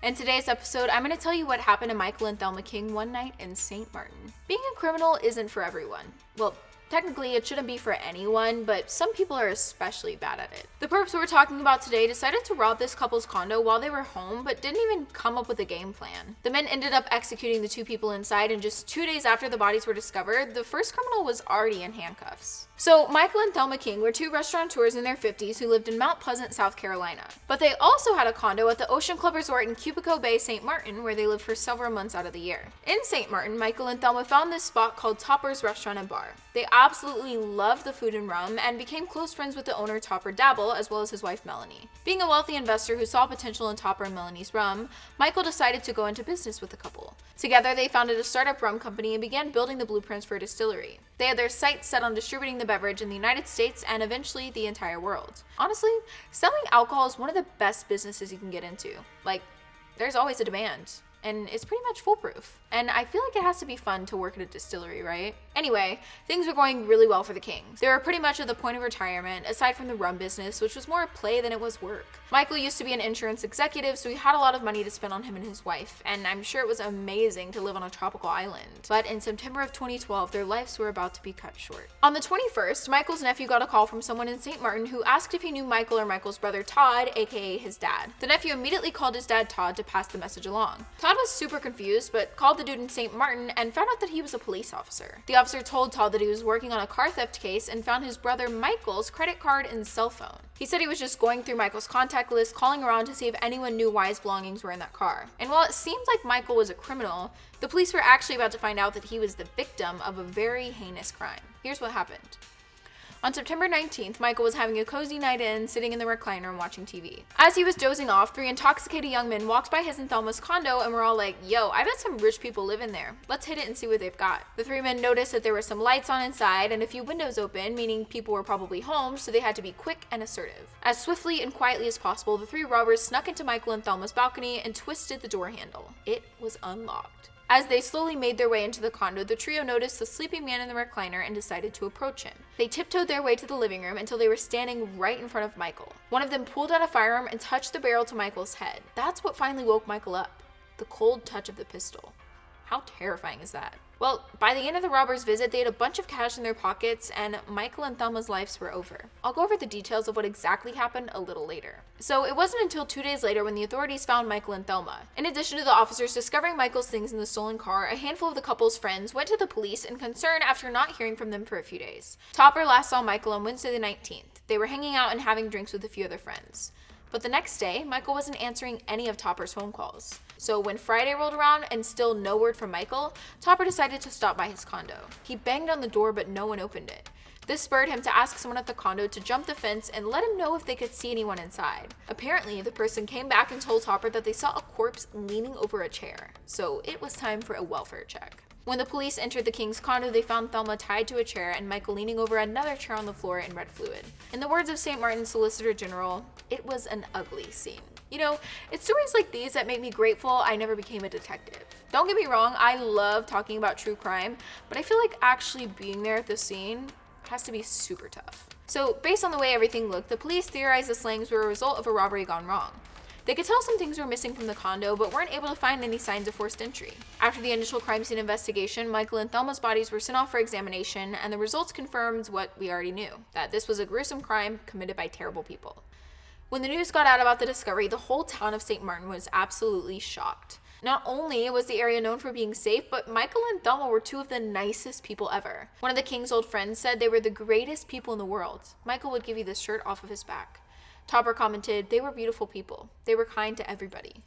In today's episode, I'm going to tell you what happened to Michael and Thelma King one night in Sint Maarten. Being a criminal isn't for everyone. Well, technically, it shouldn't be for anyone, but some people are especially bad at it. The perps we're talking about today decided to rob this couple's condo while they were home, but didn't even come up with a game plan. The men ended up executing the two people inside, and just 2 days after the bodies were discovered, the first criminal was already in handcuffs. So, Michael and Thelma King were two restaurateurs in their 50s who lived in Mount Pleasant, South Carolina. But they also had a condo at the Ocean Club Resort in Qubico Bay, St. Maarten, where they lived for several months out of the year. In St. Maarten, Michael and Thelma found this spot called Topper's Restaurant and Bar. They absolutely loved the food and rum and became close friends with the owner Topper Dabble, as well as his wife Melanie. Being a wealthy investor who saw potential in Topper and Melanie's rum, Michael decided to go into business with the couple. Together, they founded a startup rum company and began building the blueprints for a distillery. They had their sights set on distributing the beverage in the United States and eventually the entire world. Honestly, selling alcohol is one of the best businesses you can get into. There's always a demand. And it's pretty much foolproof. And I feel like it has to be fun to work at a distillery, right? Anyway, things were going really well for the Kings. They were pretty much at the point of retirement, aside from the rum business, which was more play than it was work. Michael used to be an insurance executive, so he had a lot of money to spend on him and his wife, and I'm sure it was amazing to live on a tropical island. But in September of 2012, their lives were about to be cut short. On the 21st, Michael's nephew got a call from someone in St. Maarten who asked if he knew Michael or Michael's brother Todd, aka his dad. The nephew immediately called his dad Todd to pass the message along. Todd was super confused, but called the dude in St. Maarten and found out that he was a police officer. The officer told Todd that he was working on a car theft case and found his brother Michael's credit card and cell phone. He said he was just going through Michael's contact list, calling around to see if anyone knew why his belongings were in that car. And while it seemed like Michael was a criminal, the police were actually about to find out that he was the victim of a very heinous crime. Here's what happened. On September 19th, Michael was having a cozy night in, sitting in the recliner and watching TV. As he was dozing off, 3 intoxicated young men walked by his and Thelma's condo and were all like, "Yo, I bet some rich people live in there. Let's hit it and see what they've got." The 3 men noticed that there were some lights on inside and a few windows open, meaning people were probably home, so they had to be quick and assertive. As swiftly and quietly as possible, the 3 robbers snuck into Michael and Thelma's balcony and twisted the door handle. It was unlocked. As they slowly made their way into the condo, the trio noticed the sleeping man in the recliner and decided to approach him. They tiptoed their way to the living room until they were standing right in front of Michael. One of them pulled out a firearm and touched the barrel to Michael's head. That's what finally woke Michael up. The cold touch of the pistol. How terrifying is that? Well, by the end of the robbers' visit, they had a bunch of cash in their pockets, and Michael and Thelma's lives were over. I'll go over the details of what exactly happened a little later. So it wasn't until 2 days later when the authorities found Michael and Thelma. In addition to the officers discovering Michael's things in the stolen car, a handful of the couple's friends went to the police in concern after not hearing from them for a few days. Topper last saw Michael on Wednesday the 19th. They were hanging out and having drinks with a few other friends. But the next day, Michael wasn't answering any of Topper's phone calls. So when Friday rolled around and still no word from Michael, Topper decided to stop by his condo. He banged on the door, but no one opened it. This spurred him to ask someone at the condo to jump the fence and let him know if they could see anyone inside. Apparently, the person came back and told Topper that they saw a corpse leaning over a chair. So it was time for a welfare check. When the police entered the King's condo, they found Thelma tied to a chair and Michael leaning over another chair on the floor in red fluid. In the words of St. Maarten's Solicitor General, it was an ugly scene. You know, it's stories like these that make me grateful I never became a detective. Don't get me wrong, I love talking about true crime, but I feel like actually being there at the scene has to be super tough. So, based on the way everything looked, the police theorized the slayings were a result of a robbery gone wrong. They could tell some things were missing from the condo, but weren't able to find any signs of forced entry. After the initial crime scene investigation, Michael and Thelma's bodies were sent off for examination, and the results confirmed what we already knew, that this was a gruesome crime committed by terrible people. When the news got out about the discovery, the whole town of St. Maarten was absolutely shocked. Not only was the area known for being safe, but Michael and Thelma were 2 of the nicest people ever. One of the King's old friends said they were the greatest people in the world. Michael would give you this shirt off of his back. Topper commented, they were beautiful people. They were kind to everybody.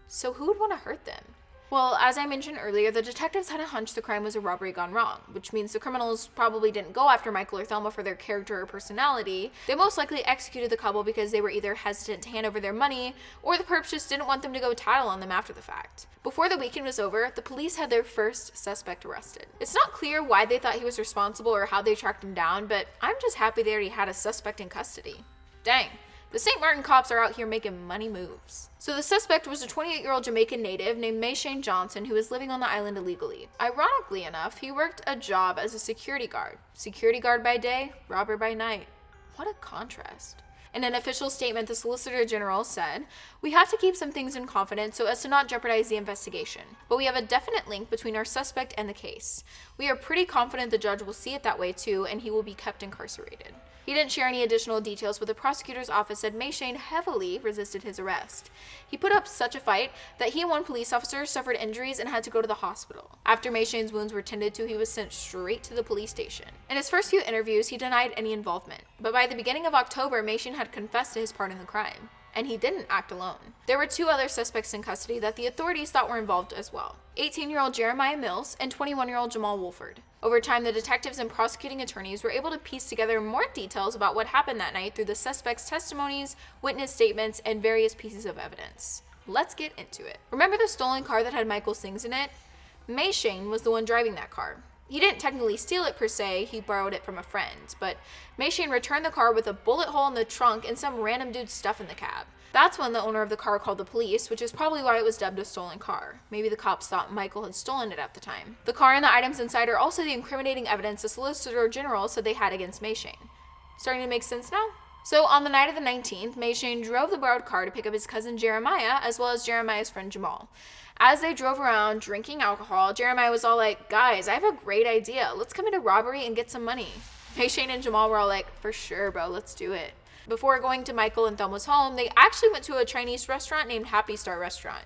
So who would want to hurt them? Well, as I mentioned earlier, the detectives had a hunch the crime was a robbery gone wrong, which means the criminals probably didn't go after Michael or Thelma for their character or personality. They most likely executed the couple because they were either hesitant to hand over their money, or the perps just didn't want them to go tattle on them after the fact. Before the weekend was over, the police had their first suspect arrested. It's not clear why they thought he was responsible or how they tracked him down, but I'm just happy they already had a suspect in custody. Dang. The St. Maarten cops are out here making money moves. So the suspect was a 28-year-old Jamaican native named Shane Johnson who was living on the island illegally. Ironically enough, he worked a job as a security guard. Security guard by day, robber by night. What a contrast. In an official statement, the Solicitor General said, "We have to keep some things in confidence so as to not jeopardize the investigation, but we have a definite link between our suspect and the case. We are pretty confident the judge will see it that way too, and he will be kept incarcerated." He didn't share any additional details, but the prosecutor's office said Mayshane heavily resisted his arrest. He put up such a fight that he and one police officer suffered injuries and had to go to the hospital. After Mayshane's wounds were tended to, he was sent straight to the police station. In his first few interviews, he denied any involvement, but by the beginning of October, Mayshane had confessed to his part in the crime. And he didn't act alone. There were 2 other suspects in custody that the authorities thought were involved as well: 18-year-old Jeremiah Mills and 21-year-old Jamal Wolford. Over time, the detectives and prosecuting attorneys were able to piece together more details about what happened that night through the suspects' testimonies, witness statements, and various pieces of evidence. Let's get into it. Remember the stolen car that had Michael's things in it? Mayshane was the one driving that car. He didn't technically steal it per se, he borrowed it from a friend, but Mayshane returned the car with a bullet hole in the trunk and some random dude's stuff in the cab. That's when the owner of the car called the police, which is probably why it was dubbed a stolen car. Maybe the cops thought Michael had stolen it at the time. The car and the items inside are also the incriminating evidence the Solicitor General said they had against Mayshane. Starting to make sense now? So on the night of the 19th, Mayshane drove the borrowed car to pick up his cousin Jeremiah, as well as Jeremiah's friend Jamal. As they drove around drinking alcohol, Jeremiah was all like, "Guys, I have a great idea. Let's commit a robbery and get some money." Mayshane and Jamal were all like, "For sure, bro, let's do it." Before going to Michael and Thelma's home, they actually went to a Chinese restaurant named Happy Star Restaurant.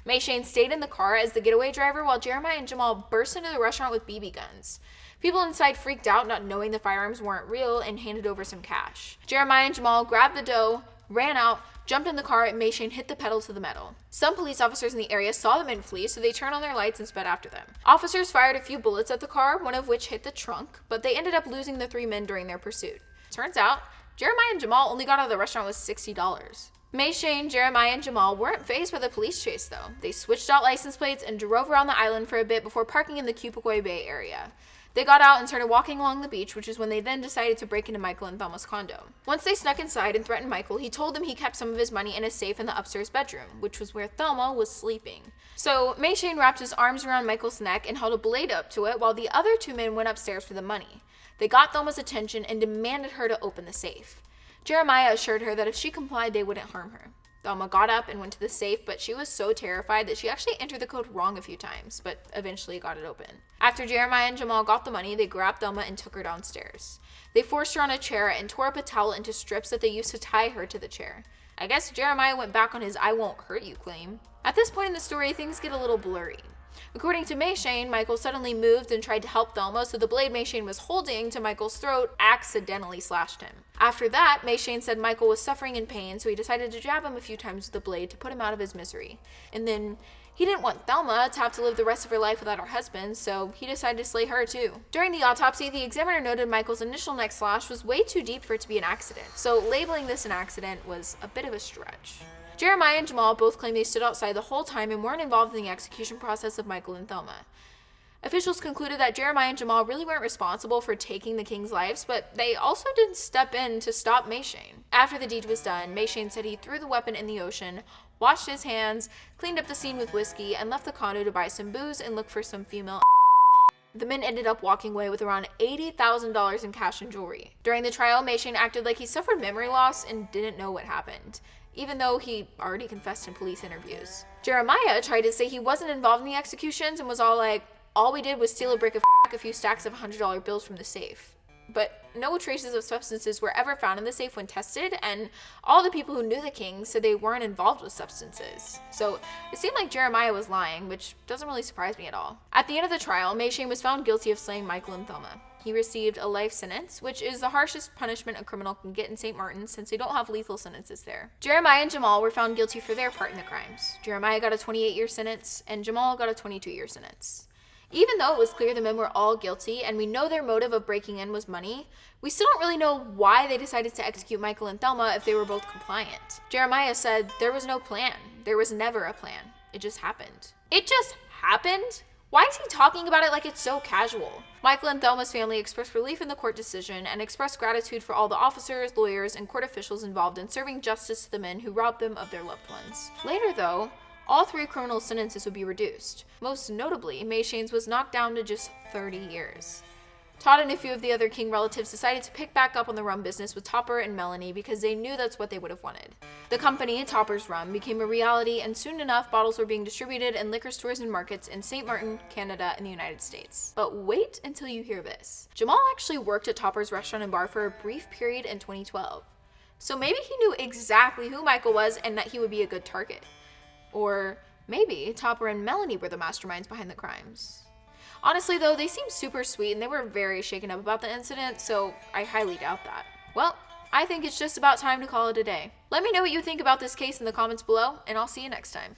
Mayshane stayed in the car as the getaway driver while Jeremiah and Jamal burst into the restaurant with BB guns. People inside freaked out, not knowing the firearms weren't real, and handed over some cash. Jeremiah and Jamal grabbed the dough, ran out, jumped in the car, and Mayshane hit the pedal to the metal. Some police officers in the area saw the men flee, so they turned on their lights and sped after them. Officers fired a few bullets at the car, one of which hit the trunk, but they ended up losing the 3 men during their pursuit. Turns out, Jeremiah and Jamal only got out of the restaurant with $60. Mayshane, Jeremiah, and Jamal weren't fazed by the police chase, though. They switched out license plates and drove around the island for a bit before parking in the Quebecois Bay area. They got out and started walking along the beach, which is when they then decided to break into Michael and Thelma's condo. Once they snuck inside and threatened Michael, he told them he kept some of his money in a safe in the upstairs bedroom, which was where Thelma was sleeping. So Mayshane wrapped his arms around Michael's neck and held a blade up to it while the other 2 men went upstairs for the money. They got Thelma's attention and demanded her to open the safe. Jeremiah assured her that if she complied, they wouldn't harm her. Thelma got up and went to the safe, but she was so terrified that she actually entered the code wrong a few times, but eventually got it open. After Jeremiah and Jamal got the money, they grabbed Thelma and took her downstairs. They forced her on a chair and tore up a towel into strips that they used to tie her to the chair. I guess Jeremiah went back on his "I won't hurt you" claim. At this point in the story, things get a little blurry. According to Mayshane, Michael suddenly moved and tried to help Thelma, so the blade Mayshane was holding to Michael's throat accidentally slashed him. After that, Mayshane said Michael was suffering in pain, so he decided to jab him a few times with the blade to put him out of his misery. And then he didn't want Thelma to have to live the rest of her life without her husband, so he decided to slay her too. During the autopsy, the examiner noted Michael's initial neck slash was way too deep for it to be an accident, so labeling this an accident was a bit of a stretch. Jeremiah and Jamal both claim they stood outside the whole time and weren't involved in the execution process of Michael and Thelma. Officials concluded that Jeremiah and Jamal really weren't responsible for taking the King's lives, but they also didn't step in to stop Mayshane. After the deed was done, Mayshane said he threw the weapon in the ocean, washed his hands, cleaned up the scene with whiskey, and left the condo to buy some booze and look for some female. The men ended up walking away with around $80,000 in cash and jewelry. During the trial, Mayshane acted like he suffered memory loss and didn't know what happened, even though he already confessed in police interviews. Jeremiah tried to say he wasn't involved in the executions and was all like, "All we did was steal a brick of a few stacks of $100 bills from the safe." But no traces of substances were ever found in the safe when tested, and all the people who knew the King said they weren't involved with substances. So it seemed like Jeremiah was lying, which doesn't really surprise me at all. At the end of the trial, Mayshane was found guilty of slaying Michael and Thelma. He received a life sentence, which is the harshest punishment a criminal can get in St. Maarten since they don't have lethal sentences there. Jeremiah and Jamal were found guilty for their part in the crimes. Jeremiah got a 28-year sentence, and Jamal got a 22-year sentence. Even though it was clear the men were all guilty, and we know their motive of breaking in was money, we still don't really know why they decided to execute Michael and Thelma if they were both compliant. Jeremiah said there was no plan. There was never a plan. It just happened. It just happened? Why is he talking about it like it's so casual? Michael and Thelma's family expressed relief in the court decision and expressed gratitude for all the officers, lawyers, and court officials involved in serving justice to the men who robbed them of their loved ones. Later, though, all 3 criminal sentences would be reduced. Most notably, Mayshane's was knocked down to just 30 years. Todd and a few of the other King relatives decided to pick back up on the rum business with Topper and Melanie because they knew that's what they would have wanted. The company, Topper's Rum, became a reality, and soon enough, bottles were being distributed in liquor stores and markets in St. Maarten, Canada, and the United States. But wait until you hear this. Jamal actually worked at Topper's restaurant and bar for a brief period in 2012. So maybe he knew exactly who Michael was and that he would be a good target. Or maybe Topper and Melanie were the masterminds behind the crimes. Honestly though, they seemed super sweet and they were very shaken up about the incident, so I highly doubt that. Well, I think it's just about time to call it a day. Let me know what you think about this case in the comments below, and I'll see you next time.